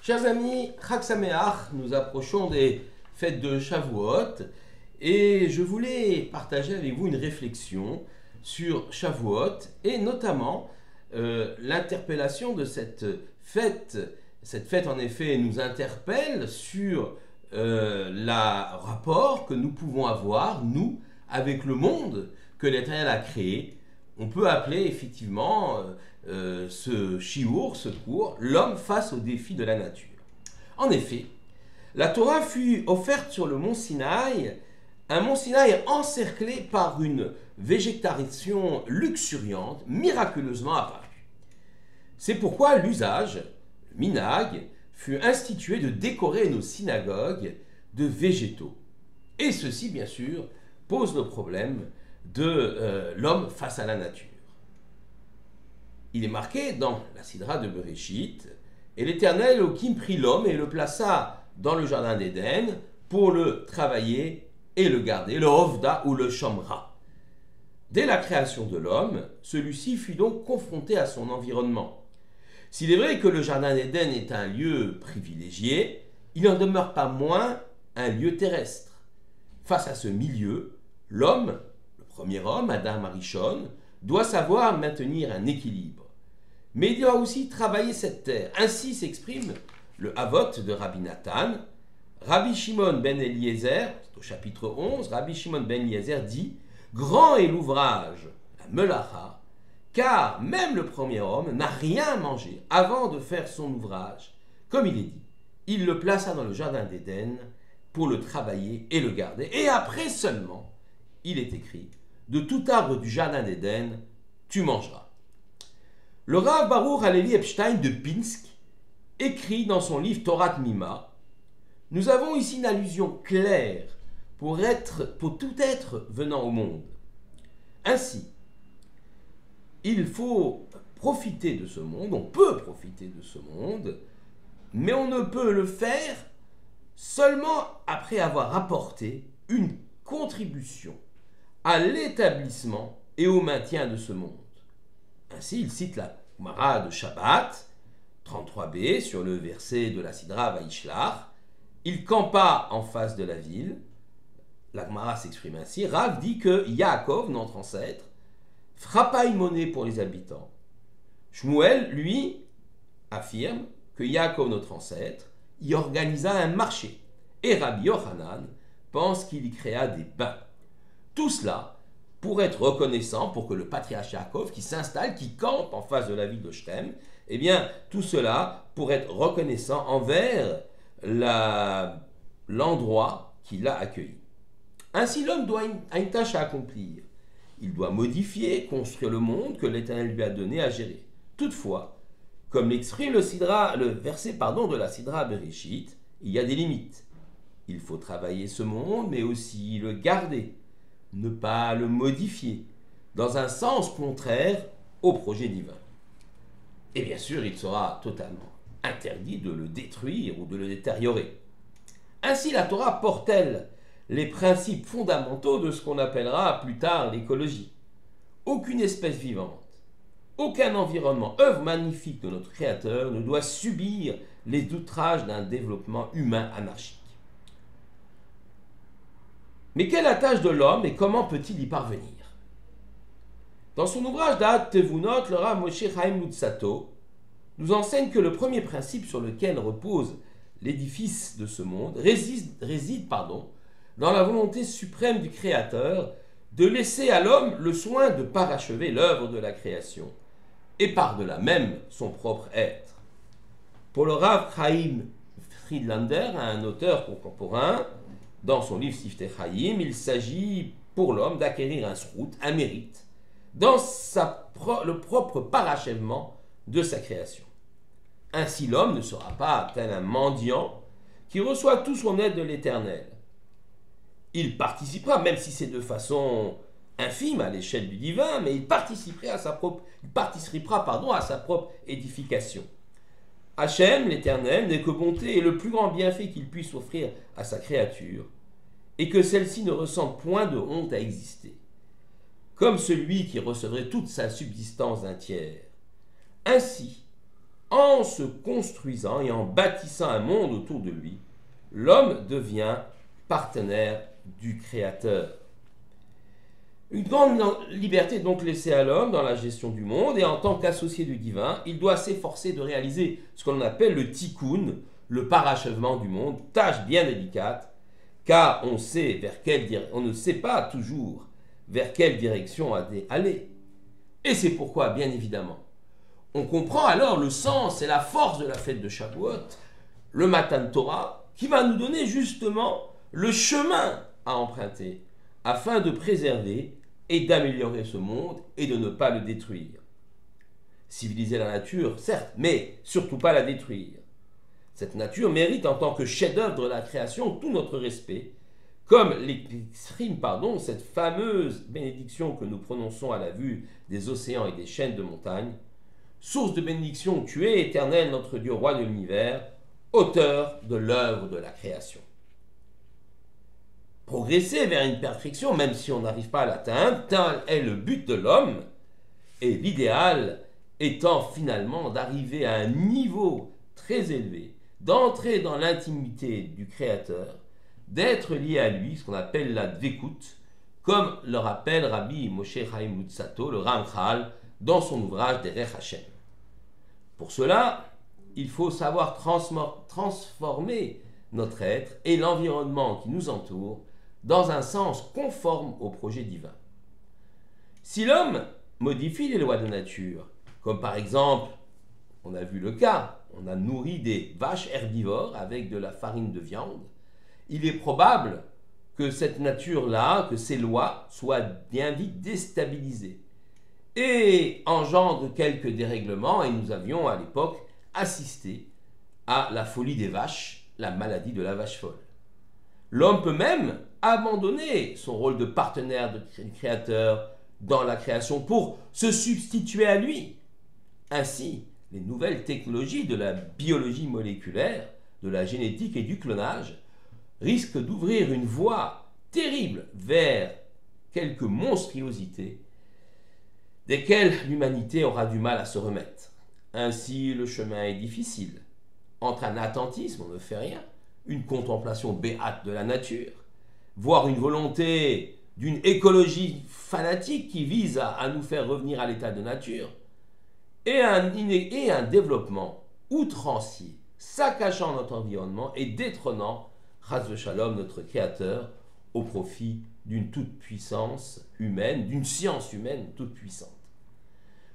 Chers amis, Chag Sameach, nous approchons des fêtes de Shavuot et je voulais partager avec vous une réflexion sur Shavuot et notamment l'interpellation de cette fête. Cette fête en effet nous interpelle sur le rapport que nous pouvons avoir, nous, avec le monde que l'Éternel a créé. On peut appeler effectivement ce shiur, ce cours, l'homme face aux défis de la nature. En effet, la Torah fut offerte sur le mont Sinaï, un mont Sinaï encerclé par une végétation luxuriante, miraculeusement apparue. C'est pourquoi l'usage, le minhag, fut institué de décorer nos synagogues de végétaux. Et ceci, bien sûr, pose le problème de l'homme face à la nature. Il est marqué dans la Sidra de Bereshit, et l'Éternel Elohim prit l'homme et le plaça dans le jardin d'Éden pour le travailler et le garder, le Hovda ou le Shomra. Dès la création de l'homme, celui-ci fut donc confronté à son environnement. S'il est vrai que le jardin d'Éden est un lieu privilégié, il n'en demeure pas moins un lieu terrestre. Face à ce milieu, l'homme, le premier homme, Adam Arishon, doit savoir maintenir un équilibre. Mais il doit aussi travailler cette terre. Ainsi s'exprime le Havot de Rabbi Nathan. Rabbi Shimon ben Eliezer, au chapitre 11, Rabbi Shimon ben Eliezer dit « Grand est l'ouvrage, la melacha, car même le premier homme n'a rien mangé avant de faire son ouvrage. Comme il est dit, il le plaça dans le jardin d'Éden pour le travailler et le garder. Et après seulement, il est écrit, de tout arbre du jardin d'Éden, tu mangeras. » Le Rav Baruch Halevi Epstein de Pinsk écrit dans son livre Torah Mima, nous avons ici une allusion claire pour tout être venant au monde. Ainsi, il faut profiter de ce monde, on peut profiter de ce monde, mais on ne peut le faire seulement après avoir apporté une contribution à l'établissement et au maintien de ce monde. Ainsi, il cite la Gemara de Shabbat, 33b, sur le verset de la Sidra Vaishlach. Il campa en face de la ville. La Gemara s'exprime ainsi. Rav dit que Yaakov, notre ancêtre, frappa une monnaie pour les habitants. Shmuel, lui, affirme que Yaakov, notre ancêtre, y organisa un marché. Et Rabbi Yochanan pense qu'il y créa des bains. Tout cela pour être reconnaissant, pour que le patriarche Yaakov qui s'installe, qui campe en face de la ville de Shrem, eh bien, tout cela pour être reconnaissant envers l'endroit qui l'a accueilli. Ainsi, l'homme a une tâche à accomplir. Il doit modifier, construire le monde que l'Éternel lui a donné à gérer. Toutefois, comme l'exprime le verset de la Sidra Bereshit, il y a des limites. Il faut travailler ce monde, mais aussi le garder, ne pas le modifier, dans un sens contraire au projet divin. Et bien sûr, il sera totalement interdit de le détruire ou de le détériorer. Ainsi, la Torah porte-t-elle les principes fondamentaux de ce qu'on appellera plus tard l'écologie. Aucune espèce vivante, aucun environnement, œuvre magnifique de notre Créateur ne doit subir les outrages d'un développement humain anarchique. Mais quelle est la tâche de l'homme et comment peut-il y parvenir? Dans son ouvrage Da'at Tevunot, le Rav Moshe Chaim Luzzatto nous enseigne que le premier principe sur lequel repose l'édifice de ce monde réside dans la volonté suprême du Créateur de laisser à l'homme le soin de parachever l'œuvre de la création et par-delà même son propre être. Pour le Rav Chaim Friedlander, un auteur contemporain, dans son livre Siftei Chaim, il s'agit pour l'homme d'acquérir un srout, un mérite, dans le propre parachèvement de sa création. Ainsi, l'homme ne sera pas tel un mendiant qui reçoit tout son aide de l'Éternel. Il participera, même si c'est de façon infime à l'échelle du divin, mais il participera à sa propre édification. Hachem, l'Éternel, n'est que bonté et le plus grand bienfait qu'il puisse offrir à sa créature, et que celle-ci ne ressente point de honte à exister, comme celui qui recevrait toute sa subsistance d'un tiers. Ainsi, En se construisant et en bâtissant un monde autour de lui, l'homme devient partenaire du Créateur. Une grande liberté est donc laissée à l'homme dans la gestion du monde, et en tant qu'associé du divin, il doit s'efforcer de réaliser ce qu'on appelle le tikkun, le parachèvement du monde, tâche bien délicate, car on ne sait pas toujours vers quelle direction aller. Et c'est pourquoi, bien évidemment, on comprend alors le sens et la force de la fête de Shavuot, le Matan Torah, qui va nous donner justement le chemin à emprunter afin de préserver et d'améliorer ce monde et de ne pas le détruire. Civiliser la nature, certes, mais surtout pas la détruire. Cette nature mérite en tant que chef-d'œuvre de la création tout notre respect, comme l'exprime cette fameuse bénédiction que nous prononçons à la vue des océans et des chaînes de montagnes. Source de bénédiction, tu es, Éternel, notre Dieu, roi de l'univers, auteur de l'œuvre de la création. Progresser vers une perfection, même si on n'arrive pas à l'atteindre, tel est le but de l'homme, et l'idéal étant finalement d'arriver à un niveau très élevé, d'entrer dans l'intimité du Créateur, d'être lié à lui, ce qu'on appelle la dvekut, comme le rappelle Rabbi Moshe Chaim Luzzatto, le Ramchal, dans son ouvrage Derech Hashem. Pour cela, il faut savoir transformer notre être et l'environnement qui nous entoure dans un sens conforme au projet divin. Si l'homme modifie les lois de nature, comme par exemple, on a vu le cas, on a nourri des vaches herbivores avec de la farine de viande, il est probable que cette nature-là, que ces lois soient bien vite déstabilisées et engendrent quelques dérèglements, et nous avions à l'époque assisté à la folie des vaches, la maladie de la vache folle. L'homme peut même abandonner son rôle de partenaire du Créateur dans la création pour se substituer à lui. Ainsi, les nouvelles technologies de la biologie moléculaire, de la génétique et du clonage risquent d'ouvrir une voie terrible vers quelques monstruosités desquelles l'humanité aura du mal à se remettre. Ainsi, le chemin est difficile. Entre un attentisme, on ne fait rien, une contemplation béate de la nature, voire une volonté d'une écologie fanatique qui vise à nous faire revenir à l'état de nature, et un développement outrancier, saccagant notre environnement et détrônant, Chas v'Shalom, notre Créateur, au profit d'une toute-puissance humaine, d'une science humaine toute-puissante.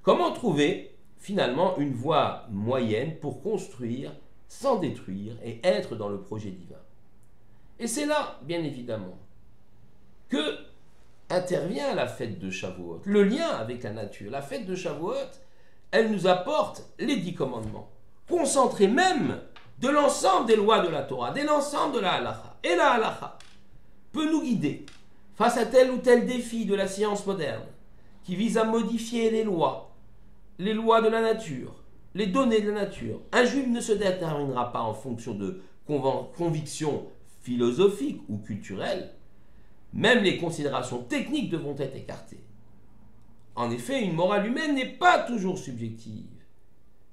Comment trouver finalement une voie moyenne pour construire sans détruire et être dans le projet divin? Et c'est là, bien évidemment, que intervient la fête de Shavuot, le lien avec la nature. La fête de Shavuot, elle nous apporte les 10 commandements, concentrés même de l'ensemble des lois de la Torah, de l'ensemble de la halacha. Et la halacha peut nous guider face à tel ou tel défi de la science moderne qui vise à modifier les lois de la nature, les données de la nature. Un juif ne se déterminera pas en fonction de convictions philosophiques ou culturelles. Même les considérations techniques devront être écartées. En effet, une morale humaine n'est pas toujours subjective.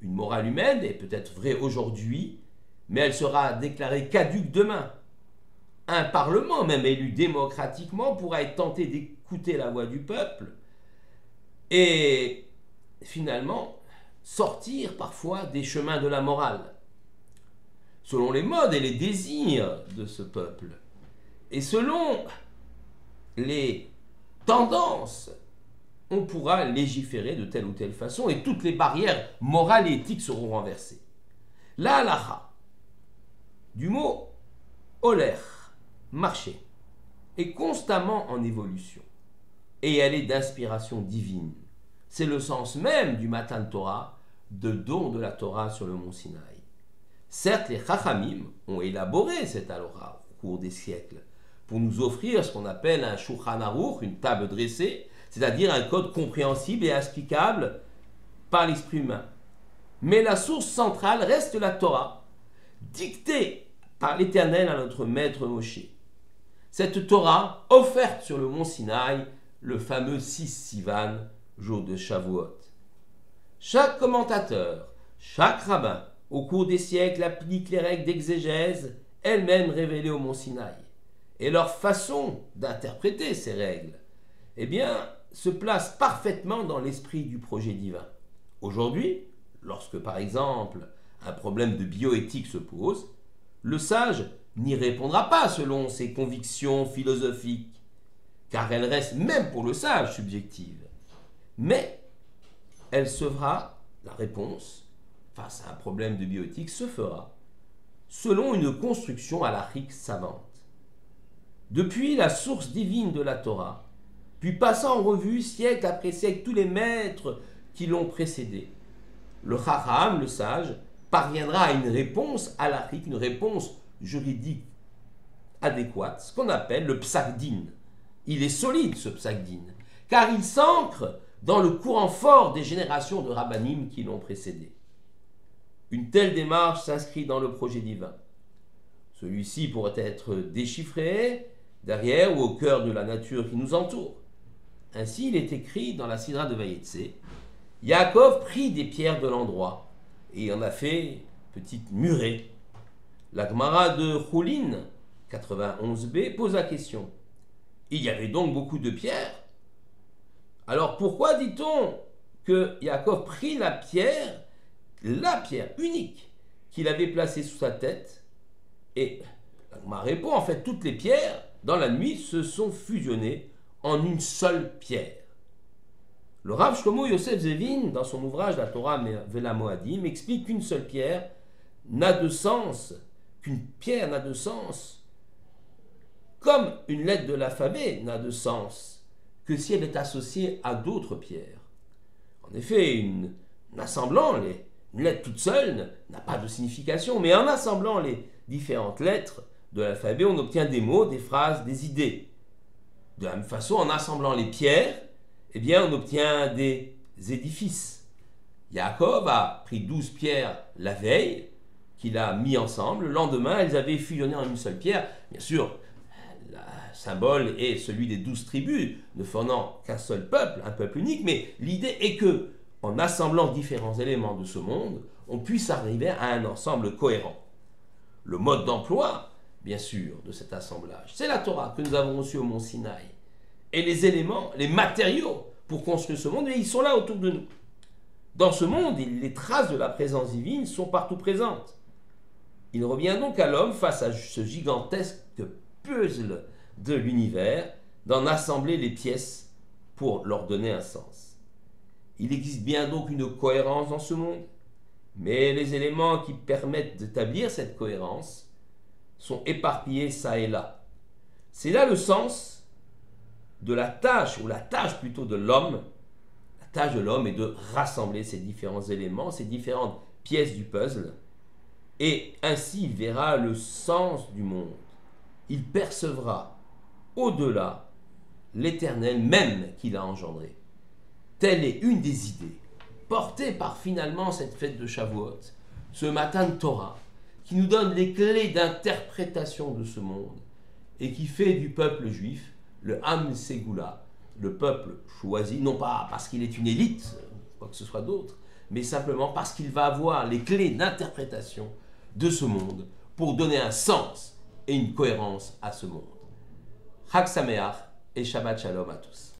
Une morale humaine est peut-être vraie aujourd'hui, mais elle sera déclarée caduque demain. Un parlement, même élu démocratiquement, pourra être tenté d'écouter la voix du peuple et finalement sortir parfois des chemins de la morale, selon les modes et les désirs de ce peuple, et selon les tendances, on pourra légiférer de telle ou telle façon, et toutes les barrières morales et éthiques seront renversées. La halacha, du mot oler, marcher, est constamment en évolution, et elle est d'inspiration divine. C'est le sens même du Matan Torah, de don de la Torah sur le mont Sinaï. Certes, les Chachamim ont élaboré cette halakha au cours des siècles pour nous offrir ce qu'on appelle un Shulchan Aruch, une table dressée, c'est-à-dire un code compréhensible et explicable par l'esprit humain. Mais la source centrale reste la Torah, dictée par l'Éternel à notre maître Moshe. Cette Torah offerte sur le mont Sinaï, le fameux 6 Sivan, jour de Shavuot. Chaque commentateur, Chaque rabbin, au cours des siècles, applique les règles d'exégèse, elles-mêmes révélées au mont Sinaï. Et leur façon d'interpréter ces règles, eh bien, se place parfaitement dans l'esprit du projet divin. Aujourd'hui, lorsque par exemple un problème de bioéthique se pose, le sage n'y répondra pas selon ses convictions philosophiques, car elle reste même pour le sage subjective. Mais elle se fera, la réponse face à un problème de bioéthique se fera selon une construction halachique savante. Depuis la source divine de la Torah, puis passant en revue siècle après siècle tous les maîtres qui l'ont précédé, le Chacham, le sage, parviendra à une réponse halachique, une réponse juridique adéquate, ce qu'on appelle le psak din. Il est solide ce psak din, car il s'ancre dans le courant fort des générations de rabbanim qui l'ont précédé. Une telle démarche s'inscrit dans le projet divin. Celui-ci pourrait être déchiffré derrière ou au cœur de la nature qui nous entoure. Ainsi, il est écrit dans la Sidra de Vayetse, Yaakov prit des pierres de l'endroit et en a fait petite murée. La Gemara de Choulin, 91b, pose la question. Il y avait donc beaucoup de pierres. Alors pourquoi dit-on que Yaakov prit la pierre unique qu'il avait placée sous sa tête? Et la Gemara répond, en fait, toutes les pierres, dans la nuit, se sont fusionnées en une seule pierre. Le Rav Shlomo Yosef Zevin, dans son ouvrage La Torah Vela Moadim, explique qu'une seule pierre n'a de sens, qu'une pierre n'a de sens, comme une lettre de l'alphabet n'a de sens que si elle est associée à d'autres pierres. En effet, en assemblant une lettre toute seule n'a pas de signification, mais en assemblant les différentes lettres de l'alphabet, on obtient des mots, des phrases, des idées. De la même façon, en assemblant les pierres, eh bien, on obtient des édifices. Yaakov a pris 12 pierres la veille, qu'il a mis ensemble. Le lendemain, elles avaient fusionné en une seule pierre. Bien sûr, le symbole est celui des 12 tribus, ne formant qu'un seul peuple, un peuple unique, mais l'idée est que, en assemblant différents éléments de ce monde, on puisse arriver à un ensemble cohérent. Le mode d'emploi, bien sûr, de cet assemblage, c'est la Torah que nous avons reçue au mont Sinaï. Et les éléments, les matériaux pour construire ce monde, ils sont là autour de nous. Dans ce monde, les traces de la présence divine sont partout présentes. Il revient donc à l'homme, face à ce gigantesque puzzle de l'univers, d'en assembler les pièces pour leur donner un sens. Il existe bien donc une cohérence dans ce monde, mais les éléments qui permettent d'établir cette cohérence sont éparpillés çà et là. C'est là le sens de la tâche, ou la tâche plutôt de l'homme. La tâche de l'homme est de rassembler ces différents éléments, ces différentes pièces du puzzle, et ainsi il verra le sens du monde. Il percevra au-delà l'éternel même qu'il a engendré. Telle est une des idées portées par finalement cette fête de Shavuot, ce Matan Torah, qui nous donne les clés d'interprétation de ce monde et qui fait du peuple juif le Am Segula, le peuple choisi, non pas parce qu'il est une élite, quoi que ce soit d'autre, mais simplement parce qu'il va avoir les clés d'interprétation de ce monde pour donner un sens et une cohérence à ce monde. Chag Sameach et Shabbat Shalom à tous.